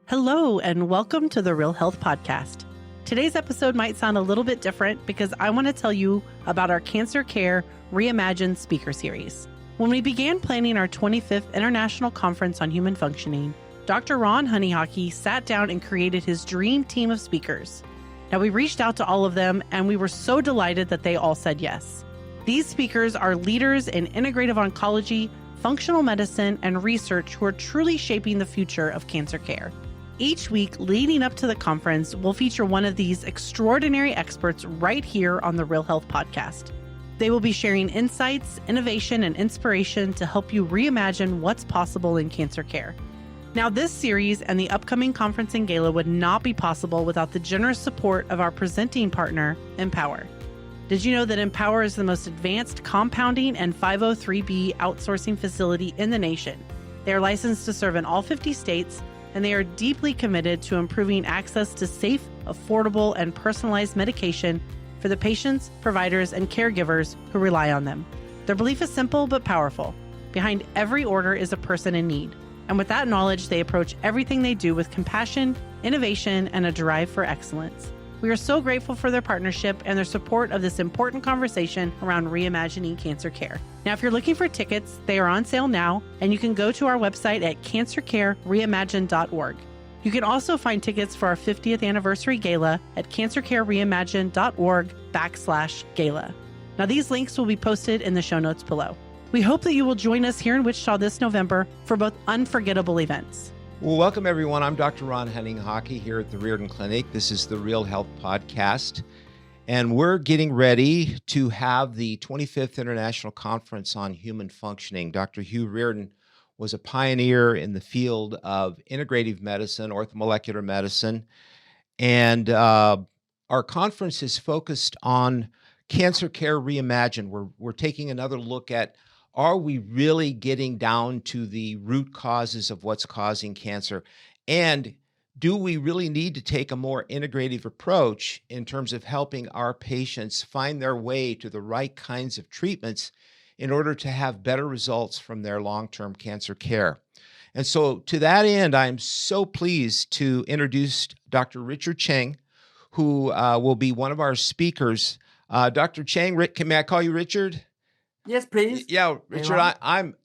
Hello, and welcome to the Real Health Podcast. Today's episode might sound a little bit different because I want to tell you about our Cancer Care Reimagined speaker series. When we began planning our 25th International Conference on Human Functioning, Dr. Ron Hunninghake sat down and created his dream team of speakers. Now, we reached out to all of them, and we were so delighted that they all said yes. These speakers are leaders in integrative oncology, functional medicine, and research who are truly shaping the future of cancer care. Each week leading up to the conference, we'll feature one of these extraordinary experts right here on the Real Health Podcast. They will be sharing insights, innovation, and inspiration to help you reimagine what's possible in cancer care. Now, this series and the upcoming conference and gala would not be possible without the generous support of our presenting partner, Empower. Did you know that Empower is the most advanced compounding and 503B outsourcing facility in the nation? They are licensed to serve in all 50 states, and they are deeply committed to improving access to safe, affordable, and personalized medication for the patients, providers, and caregivers who rely on them. Their belief is simple but powerful. Behind every order is a person in need. And with that knowledge, they approach everything they do with compassion, innovation, and a drive for excellence. We are so grateful for their partnership and their support of this important conversation around reimagining cancer care. Now, if you're looking for tickets, they are on sale now, and you can go to our website at cancercarereimagined.org. You can also find tickets for our 50th anniversary gala at cancercarereimagined.org/gala. Now, these links will be posted in the show notes below. We hope that you will join us here in Wichita this November for both unforgettable events. Well, welcome everyone. I'm Dr. Ron Hunninghake here at the Riordan Clinic. This is the Real Health Podcast, and we're getting ready to have the 25th International Conference on Human Functioning. Dr. Hugh Riordan was a pioneer in the field of integrative medicine, orthomolecular medicine, and our conference is focused on Cancer Care Reimagined. We're taking another look at, are we really getting down to the root causes of what's causing cancer? And do we really need to take a more integrative approach in terms of helping our patients find their way to the right kinds of treatments in order to have better results from their long-term cancer care? And so to that end, I'm so pleased to introduce Dr. Richard Cheng, who will be one of our speakers. Dr. Cheng, may I call you Richard? Yes, please. Yeah, Richard,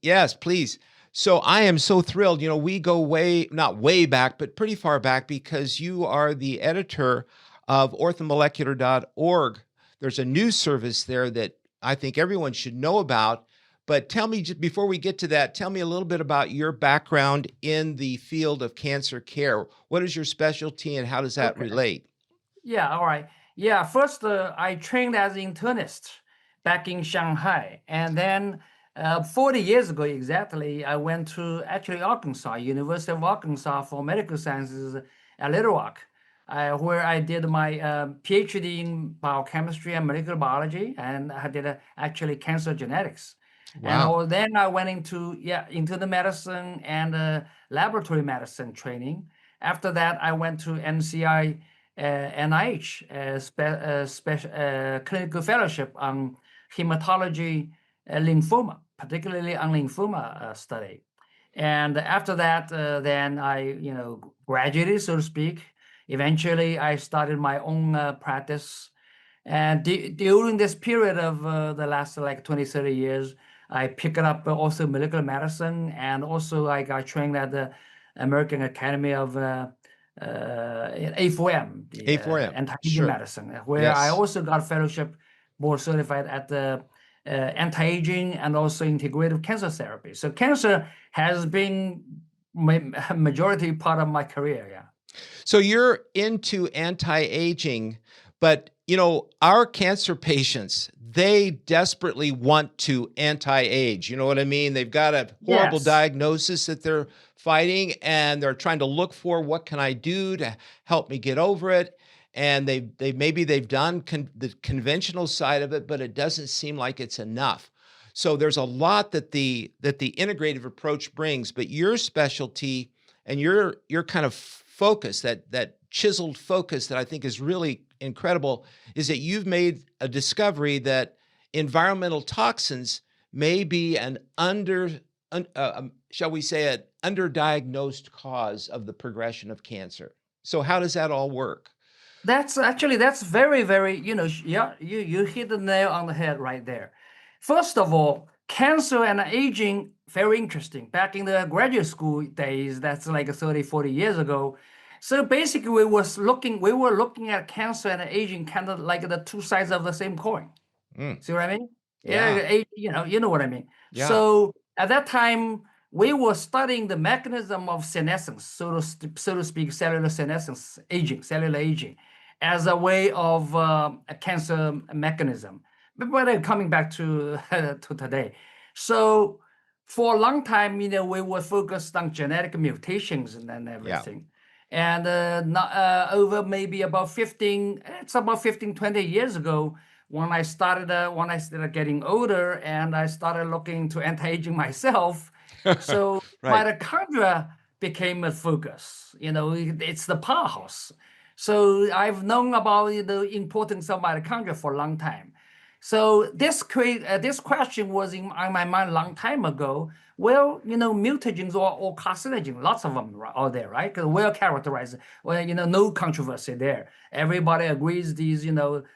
yes, please. So I am so thrilled. You know, we go not way back, but pretty far back, because you are the editor of orthomolecular.org. There's a news service there that I think everyone should know about. But tell me, just before we get to that, tell me a little bit about your background in the field of cancer care. What is your specialty and how does that relate? Yeah, all right. Yeah, first, I trained as an internist back in Shanghai. And then 40 years ago exactly, I went to actually Arkansas, University of Arkansas for medical sciences at Little Rock, where I did my PhD in biochemistry and molecular biology, and I did actually cancer genetics. Wow. And then I went into the medicine and laboratory medicine training. After that, I went to NCI NIH clinical fellowship on hematology lymphoma, particularly on lymphoma study. And after that, then I, graduated, so to speak. Eventually, I started my own practice. And during this period of the last 20, 30 years, I picked up also molecular medicine, and also I got trained at the American Academy of A4M, A4M, anti-aging medicine, where Yes. I also got fellowship board certified at the anti-aging and also integrative cancer therapy. So cancer has been a majority part of my career. Yeah. So you're into anti-aging, but our cancer patients, they desperately want to anti-age. You know what I mean? They've got a horrible diagnosis that they're fighting, and they're trying to look for, what can I do to help me get over it? And they've done the conventional side of it, but it doesn't seem like it's enough. So there's a lot that the integrative approach brings, but your specialty and your kind of focus, that chiseled focus that I think is really incredible, is that you've made a discovery that environmental toxins may be an shall we say, an underdiagnosed cause of the progression of cancer. So how does that all work? That's very, very, yeah, you hit the nail on the head right there. First of all, cancer and aging, very interesting. Back in the graduate school days, that's like 30, 40 years ago. So basically we were looking at cancer and aging kind of like the two sides of the same coin. See what I mean? Yeah. You know what I mean. Yeah. So at that time, we were studying the mechanism of senescence, so to speak, cellular senescence, cellular aging, as a way of a cancer mechanism. But coming back to to today, so for a long time, we were focused on genetic mutations and everything. And over maybe about 20 years ago, when I started getting older and I started looking into anti-aging myself, so Right. mitochondria became a focus. It's the powerhouse. So I've known about the importance of mitochondria for a long time. So this question was on my mind a long time ago. Well, mutagens or carcinogens, lots of them are there, right? Well characterized. Well, no controversy there. Everybody agrees these,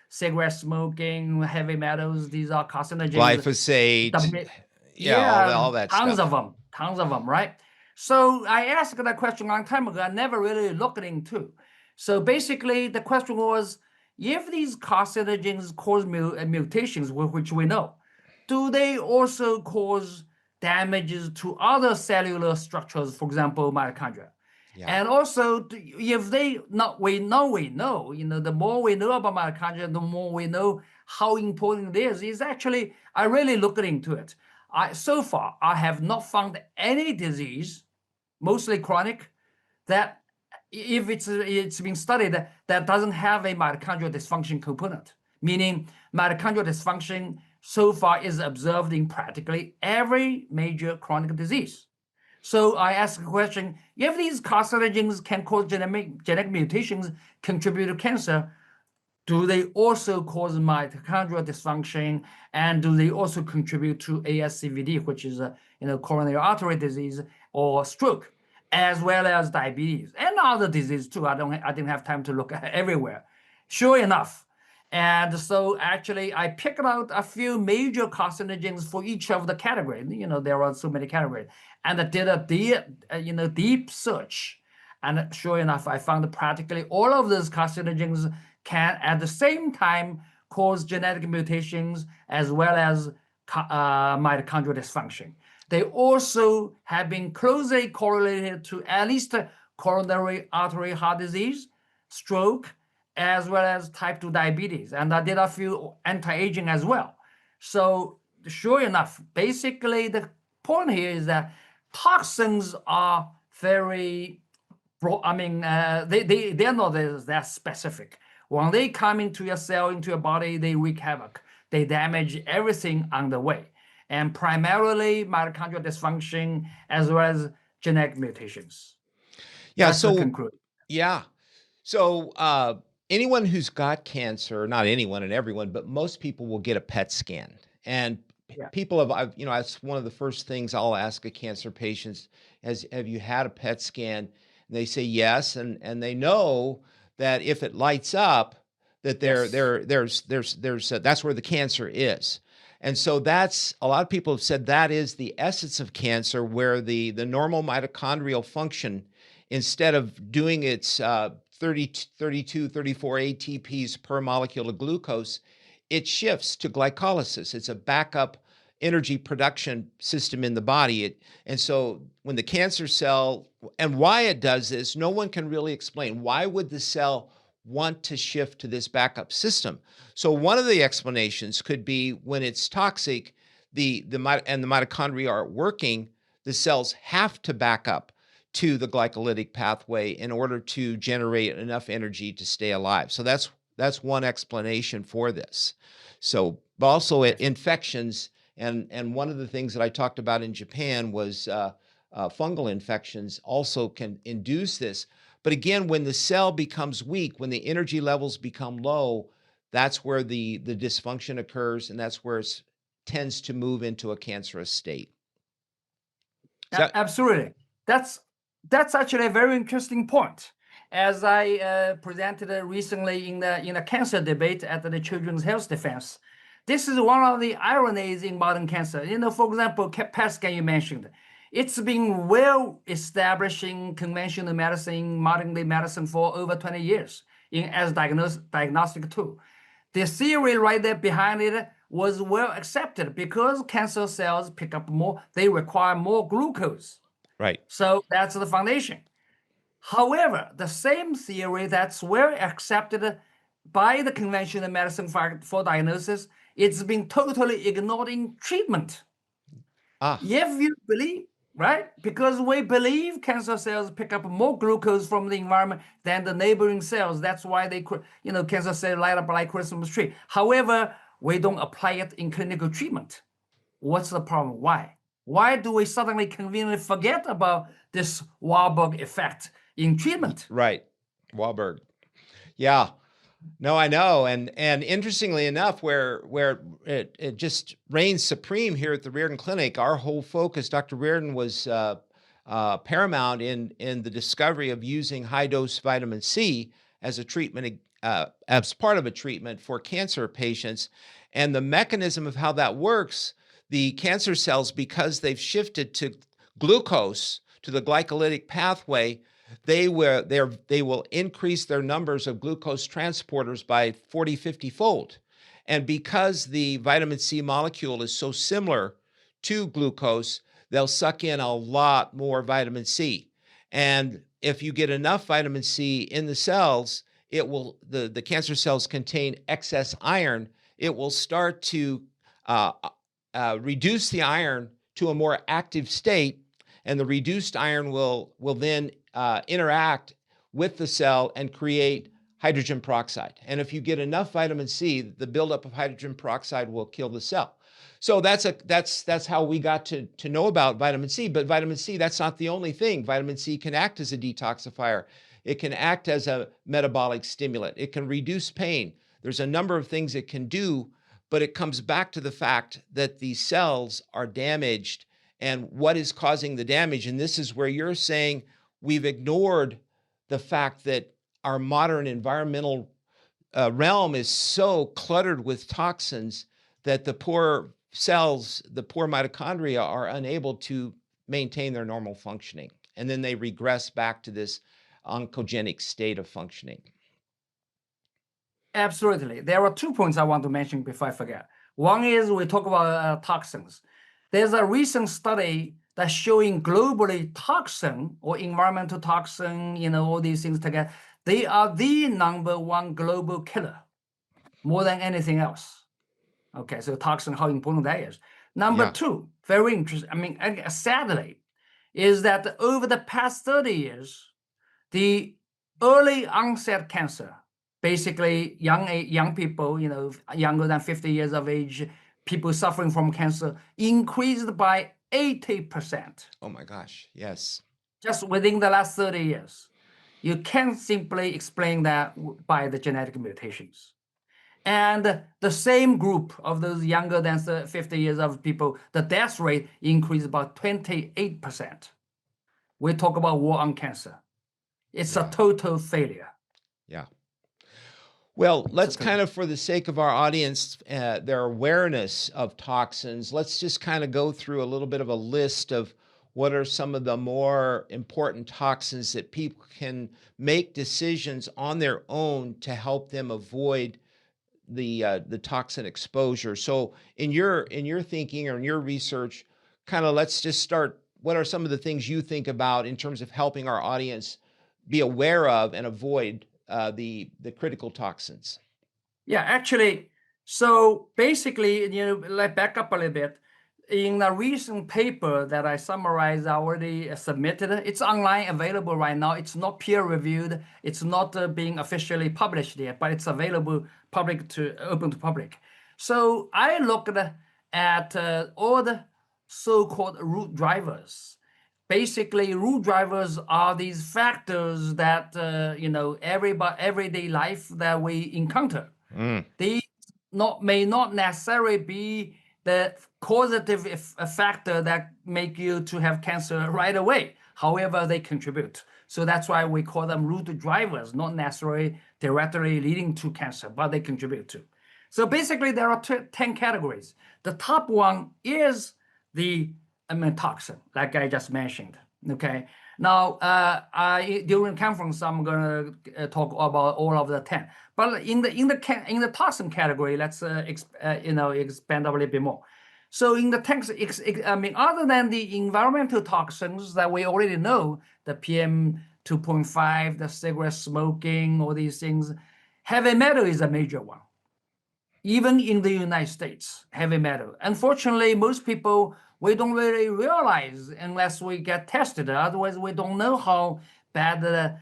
cigarette smoking, heavy metals, these are carcinogens. Glyphosate. Yeah, all that tons stuff. Tons of them, right? So I asked that question a long time ago. I never really looked into. So basically, the question was, if these carcinogens cause mutations, which we know, do they also cause damages to other cellular structures, for example, mitochondria? Yeah. And also, if they not, we know, the more we know about mitochondria, the more we know how important it is. Is actually, I really looked into it. So far, I have not found any disease, mostly chronic, that if it's been studied that doesn't have a mitochondrial dysfunction component, meaning mitochondrial dysfunction so far is observed in practically every major chronic disease. So I ask a question, if these carcinogens can cause genetic mutations contribute to cancer, do they also cause mitochondrial dysfunction, and do they also contribute to ASCVD, which is coronary artery disease or stroke, as well as diabetes and other diseases too? I didn't have time to look everywhere. Sure enough, and so actually I picked out a few major carcinogens for each of the categories. There are so many categories, and I did a deep search, and sure enough, I found that practically all of those carcinogens can at the same time cause genetic mutations as well as mitochondrial dysfunction. They also have been closely correlated to at least coronary artery heart disease, stroke, as well as type 2 diabetes. And I did a few anti-aging as well. So sure enough, basically the point here is that toxins are very broad. I mean, they're not that specific. When they come into your cell, into your body, they wreak havoc. They damage everything on the way. And primarily mitochondrial dysfunction as well as genetic mutations. Yeah. That's the conclusion. Yeah. So anyone who's got cancer, not anyone and everyone, but most people will get a PET scan. And people have, that's one of the first things I'll ask a cancer patient is, have you had a PET scan? And they say yes. And they know that if it lights up, that that's where the cancer is. And so that's, a lot of people have said that is the essence of cancer, where the normal mitochondrial function, instead of doing its 32, 34 ATPs per molecule of glucose, it shifts to glycolysis. It's a backup energy production system in the body. And so when the cancer cell, and why it does this, no one can really explain. Why would the cell want to shift to this backup system? So one of the explanations could be when it's toxic, the mitochondria aren't working, the cells have to back up to the glycolytic pathway in order to generate enough energy to stay alive. So that's one explanation for this. So, but also infections, and one of the things that I talked about in Japan was fungal infections also can induce this. But again, when the cell becomes weak, when the energy levels become low, that's where the dysfunction occurs, and that's where it tends to move into a cancerous state. Absolutely. That's actually a very interesting point. As I presented recently in the cancer debate at the Children's Health Defense, this is one of the ironies in modern cancer. For example, PET scan you mentioned. It's been well established in conventional medicine, modern day medicine for over 20 years as diagnostic tool. The theory right there behind it was well accepted because cancer cells pick up more, they require more glucose. Right. So that's the foundation. However, the same theory that's well accepted by the conventional medicine for diagnosis, it's been totally ignored in treatment. If you believe, right? Because we believe cancer cells pick up more glucose from the environment than the neighboring cells. That's why they, cancer cells light up like Christmas tree. However, we don't apply it in clinical treatment. What's the problem? Why? Why do we suddenly conveniently forget about this Warburg effect in treatment? Right, Warburg. Yeah. No, I know. And interestingly enough, where it just reigns supreme here at the Riordan Clinic, our whole focus, Dr. Riordan was paramount in the discovery of using high-dose vitamin C as a treatment, as part of a treatment for cancer patients. And the mechanism of how that works, the cancer cells, because they've shifted to glucose, to the glycolytic pathway, they will increase their numbers of glucose transporters by 40, 50-fold. And because the vitamin C molecule is so similar to glucose, they'll suck in a lot more vitamin C. And if you get enough vitamin C in the cells, it will, the cancer cells contain excess iron. It will start to reduce the iron to a more active state, and the reduced iron will then interact with the cell and create hydrogen peroxide. And if you get enough vitamin C, the buildup of hydrogen peroxide will kill the cell. So that's how we got to know about vitamin C. But vitamin C, that's not the only thing. Vitamin C can act as a detoxifier. It can act as a metabolic stimulant. It can reduce pain. There's a number of things it can do, but it comes back to the fact that the cells are damaged and what is causing the damage. And this is where you're saying we've ignored the fact that our modern environmental realm is so cluttered with toxins that the poor cells, the poor mitochondria, are unable to maintain their normal functioning. And then they regress back to this oncogenic state of functioning. Absolutely. There are 2 points I want to mention before I forget. One is we talk about toxins. There's a recent study that's showing globally toxin or environmental toxin, all these things together, they are the #1 global killer, more than anything else. Okay, so toxin, how important that is. Number two, very interesting, sadly, is that over the past 30 years, the early onset cancer, basically young people, younger than 50 years of age, people suffering from cancer, increased by 80%. Oh my gosh, yes. Just within the last 30 years. You can't simply explain that by the genetic mutations. And the same group of those younger than 50 years of people, the death rate increased about 28%. We talk about war on cancer. It's a total failure. Yeah. Well, let's kind of, for the sake of our audience, their awareness of toxins, let's just kind of go through a little bit of a list of what are some of the more important toxins that people can make decisions on their own to help them avoid the toxin exposure. So in your thinking or in your research, kind of let's just start. What are some of the things you think about in terms of helping our audience be aware of and avoid the critical toxins? Yeah, actually, so basically, let's back up a little bit. In a recent paper that I summarized, I already submitted. It's online, available right now. It's not peer-reviewed. It's not being officially published yet, but it's available open to public. So I looked at all the so-called root drivers. Basically, root drivers are these factors that everyday life that we encounter. They may not necessarily be the causative factor that make you to have cancer right away. However, they contribute. So that's why we call them root drivers, not necessarily directly leading to cancer, but they contribute to. So basically, there are 10 categories. The top one is the toxin, like I just mentioned. Okay. Now, during conference, I'm gonna talk about all of the 10. But in the toxin category, let's expand a little bit more. So in the tanks, I mean, other than the environmental toxins that we already know, the PM 2.5, the cigarette smoking, all these things, heavy metal is a major one. Even in the United States, heavy metal. Unfortunately, most people, we don't really realize unless we get tested. Otherwise, we don't know how bad the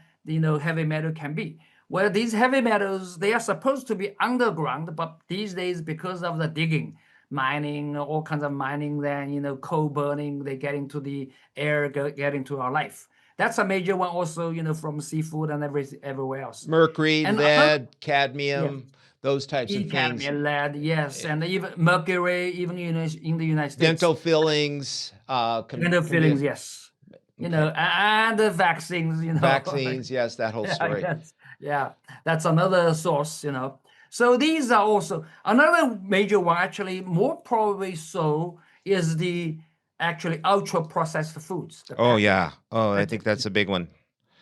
heavy metal can be. Well, these heavy metals, they are supposed to be underground, but these days, because of the digging, mining, all kinds of mining, then coal burning, they get into the air, get into our life. That's a major one also, from seafood and everywhere else. Mercury, And lead, cadmium, those types of things. Cadmium, lead, yes, and even mercury, even in the United States. Dental fillings. Dental fillings, yes. Okay. And the vaccines, Vaccines, yes, that whole story. Yeah, that's another source, So these are also another major one, actually, more probably so, is the actually ultra processed foods. Oh, yeah. Oh, I think that's a big one.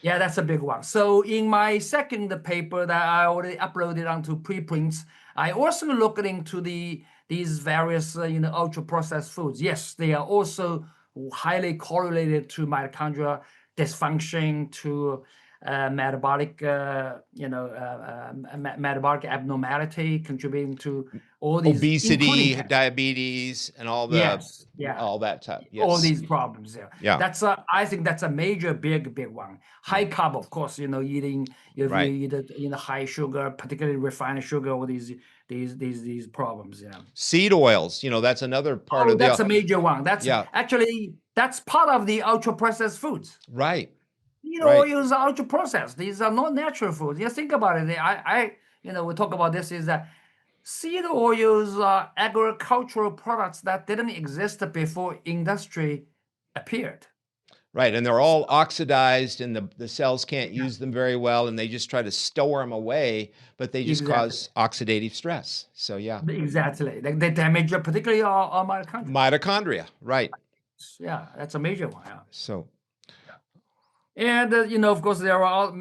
Yeah, that's a big one. So in my second paper that I already uploaded onto preprints, I also looked into these various ultra processed foods. Yes, they are also highly correlated to mitochondrial dysfunction, to metabolic metabolic abnormality, contributing to all these obesity, diabetes, and all the all that type. Yes. All these problems. Yeah. That's I think that's a major big one. High carb, of course. Eating if you eat high sugar, particularly refined sugar, all these problems. Yeah. Seed oils. That's another part of the. That's a major one. That's actually that's part of the ultra processed foods. Right. Seed oils are ultra processed. These are not natural foods. Think about it. We talk about this is that seed oils are agricultural products that didn't exist before industry appeared. Right, and they're all oxidized, and the cells can't use them very well, and they just try to store them away, but they just cause oxidative stress. So yeah. Exactly. They damage particularly our mitochondria. Mitochondria, right. Yeah, that's a major one. Yeah. So. And, of course, there are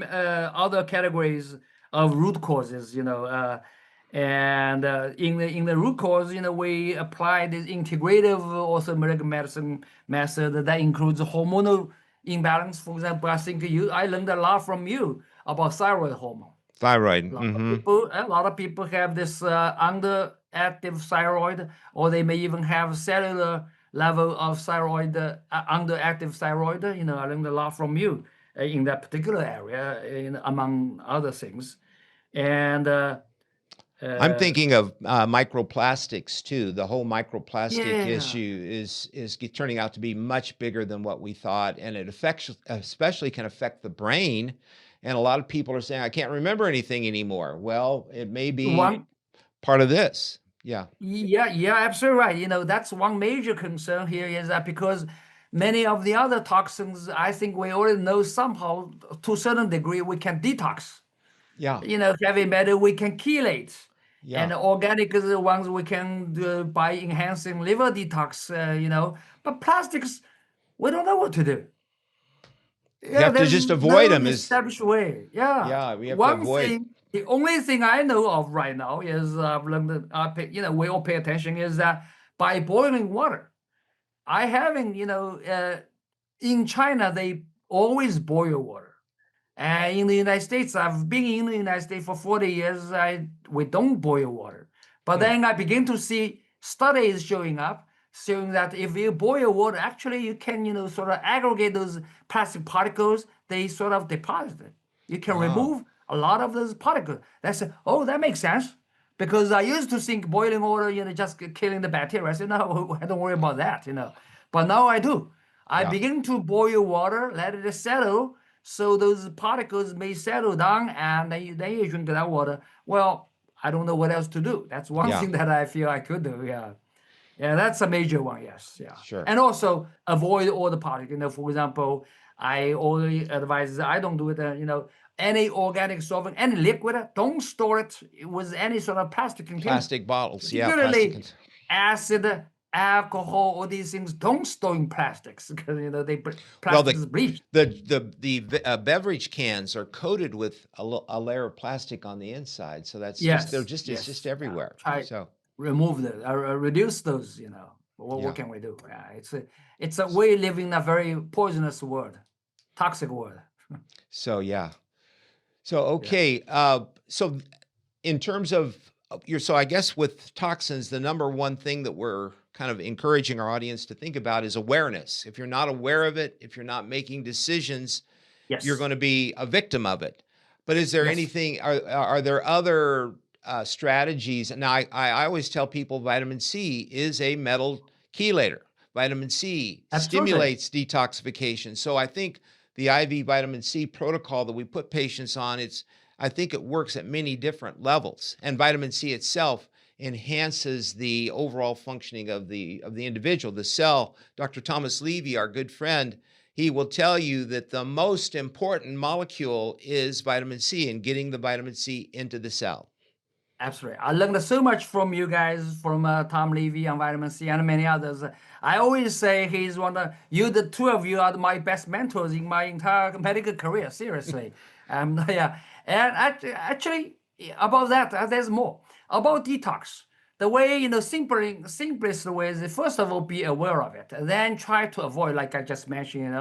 other categories of root causes, and in the root cause, we apply this integrative orthomolecular medicine method that includes hormonal imbalance. For example, I think I learned a lot from you about thyroid hormone. Thyroid. A lot of people have this underactive thyroid, or they may even have cellular level of thyroid, underactive thyroid. I learned a lot from you in that particular area, among other things. And I'm thinking of microplastics too. The whole microplastic issue is turning out to be much bigger than what we thought, and it especially can affect the brain. And a lot of people are saying, I can't remember anything anymore. Well, it may be part of this. Yeah, absolutely right. That's one major concern here is that because many of the other toxins, I think we already know somehow to a certain degree we can detox. Yeah. Heavy metal we can chelate. Yeah. And organic is the ones we can do by enhancing liver detox, But plastics, we don't know what to do. You have to just avoid them. Established way. Yeah, we have to avoid. The only thing I know of right now is, we all pay attention, is that by boiling water. In China, they always boil water. And in the United States, I've been in the United States for 40 years, we don't boil water. But then I begin to see studies showing that if you boil water, actually you can, sort of aggregate those plastic particles, they sort of deposit it. You can remove a lot of those particles. That makes sense. Because I used to think boiling water, just killing the bacteria. I said, no, I don't worry about that, But now I do. I begin to boil water, let it settle, so those particles may settle down, and then you drink that water. Well, I don't know what else to do. That's one thing that I feel I could do, Yeah, that's a major one. Yes, yeah. Sure. And also avoid all the particles. You know, for example, I always advise I don't do it. Any organic solvent, any liquid, don't store it with any sort of plastic container. Plastic bottles, yeah, Particularly acid, alcohol, all these things don't store in plastics because plastics bleach. The beverage cans are coated with a layer of plastic on the inside, so that's it's just everywhere. Try remove those, reduce those. What can we do? Yeah, it's a way living a very poisonous world, toxic world. So yeah, so okay, so in terms of so I guess with toxins, the number one thing that we're kind of encouraging our audience to think about is awareness. If you're not aware of it, if you're not making decisions, you're going to be a victim of it. But is there anything, are there other strategies? Now, I always tell people vitamin C is a metal chelator. Vitamin C stimulates detoxification. So I think the IV vitamin C protocol that we put patients on, I think it works at many different levels. And vitamin C itself enhances the overall functioning of the individual, the cell. Dr. Thomas Levy, our good friend, he will tell you that the most important molecule is vitamin C and getting the vitamin C into the cell. Absolutely. I learned so much from you guys, from Tom Levy on vitamin C and many others. I always say the two of you are my best mentors in my entire medical career, seriously. Yeah. And actually, about that, there's more. About detox, the way, simplest way is, first of all, be aware of it, and then try to avoid, like I just mentioned,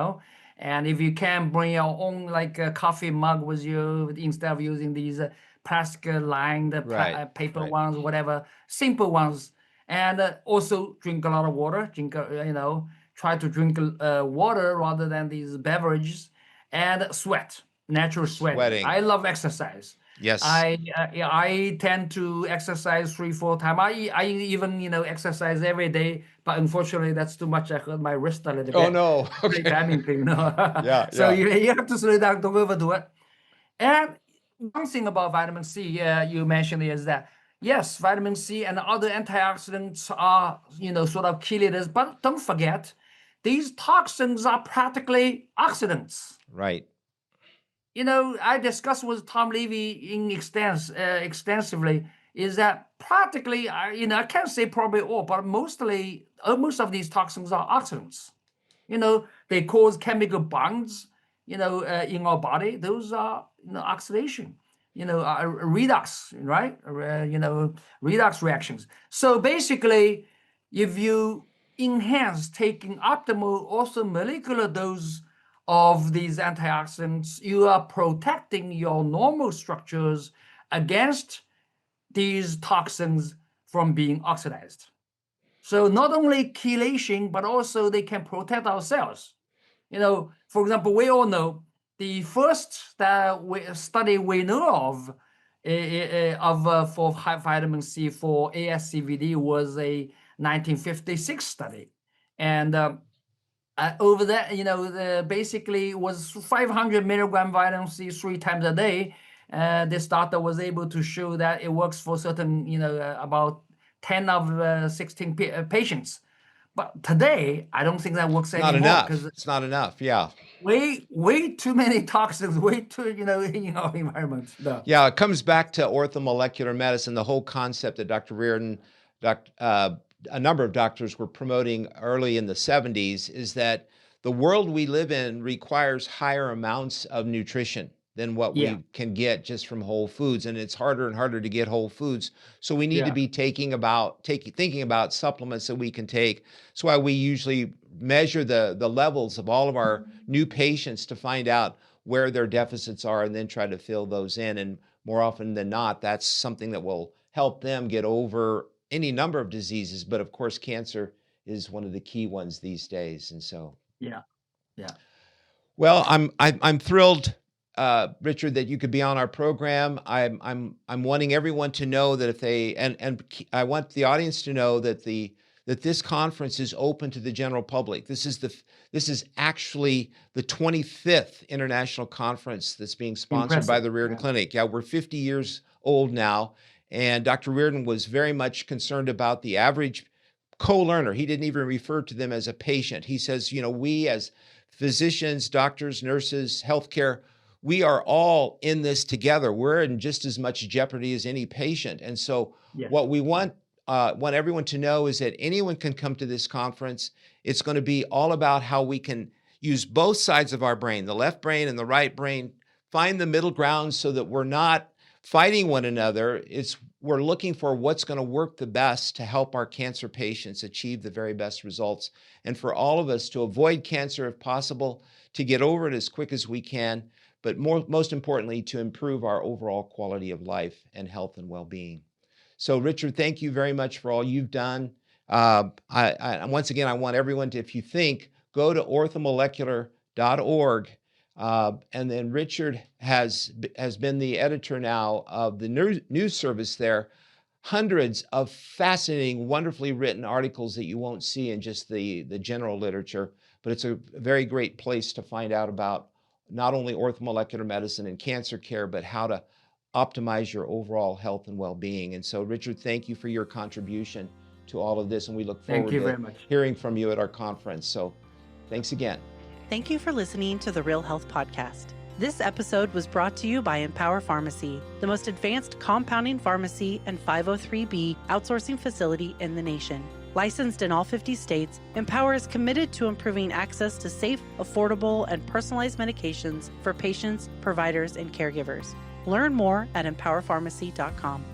and if you can bring your own, like a coffee mug with you instead of using these plastic-lined paper ones, whatever, simple ones. And also drink a lot of water, try to drink water rather than these beverages, and sweat. Natural sweating. I love exercise. Yes. I tend to exercise 3-4 times. I even exercise every day, but unfortunately that's too much. I hurt my wrist a little bit. Oh no. Okay. So you have to slow down, don't overdo it. And one thing about vitamin C, you mentioned, is that yes, vitamin C and other antioxidants are sort of chelators, but don't forget these toxins are practically oxidants. Right. I discussed with Tom Levy extensively, is that practically, I can't say probably all, but most of these toxins are oxidants. They cause chemical bonds, in our body. Those are, oxidation, redox, right? Redox reactions. So basically, if you enhance taking optimal, also molecular dose of these antioxidants, you are protecting your normal structures against these toxins from being oxidized. So not only chelation, but also they can protect our cells. For example, we all know the first study we know of for vitamin C for ASCVD was a 1956 study. And over that, basically was 500 milligram vitamin C 3 times a day. This doctor was able to show that it works for certain, about 10 of 16 patients. But today, I don't think that works anymore. Not enough. It's not enough. Yeah. Way too many toxins, way too, in our environment. No. Yeah, it comes back to orthomolecular medicine, the whole concept that Dr. Riordan, a number of doctors were promoting early in the 70s, is that the world we live in requires higher amounts of nutrition than what we can get just from whole foods. And it's harder and harder to get whole foods. So we need to be thinking about supplements that we can take. That's why we usually measure the levels of all of our new patients to find out where their deficits are and then try to fill those in. And more often than not, that's something that will help them get over any number of diseases, but of course, cancer is one of the key ones these days. And so, yeah. Well, I'm thrilled, Richard, that you could be on our program. I'm wanting everyone to know that if they and I want the audience to know that that this conference is open to the general public. This is actually the 25th international conference that's being sponsored by the Riordan Clinic. Yeah, we're 50 years old now. And Dr. Riordan was very much concerned about the average co-learner. He didn't even refer to them as a patient. He says, we as physicians, doctors, nurses, healthcare, we are all in this together. We're in just as much jeopardy as any patient. And so what we want everyone to know is that anyone can come to this conference. It's going to be all about how we can use both sides of our brain, the left brain and the right brain, find the middle ground so that we're not fighting one another. We're looking for what's going to work the best to help our cancer patients achieve the very best results. And for all of us to avoid cancer if possible, to get over it as quick as we can, but most importantly, to improve our overall quality of life and health and well-being. So Richard, thank you very much for all you've done. Once again, I want everyone to, if you think, go to orthomolecular.org. And then Richard has been the editor now of the news service there. Hundreds of fascinating, wonderfully written articles that you won't see in just the general literature, but it's a very great place to find out about not only orthomolecular medicine and cancer care, but how to optimize your overall health and well-being. And so, Richard, thank you for your contribution to all of this, and we look forward to hearing from you at our conference. So thanks again. Thank you for listening to the Real Health Podcast. This episode was brought to you by Empower Pharmacy, the most advanced compounding pharmacy and 503B outsourcing facility in the nation. Licensed in all 50 states, Empower is committed to improving access to safe, affordable, and personalized medications for patients, providers, and caregivers. Learn more at empowerpharmacy.com.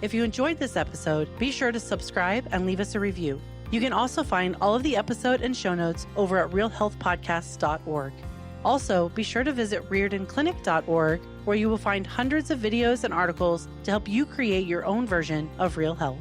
If you enjoyed this episode, be sure to subscribe and leave us a review. You can also find all of the episode and show notes over at realhealthpodcasts.org. Also, be sure to visit riordanclinic.org, where you will find hundreds of videos and articles to help you create your own version of real health.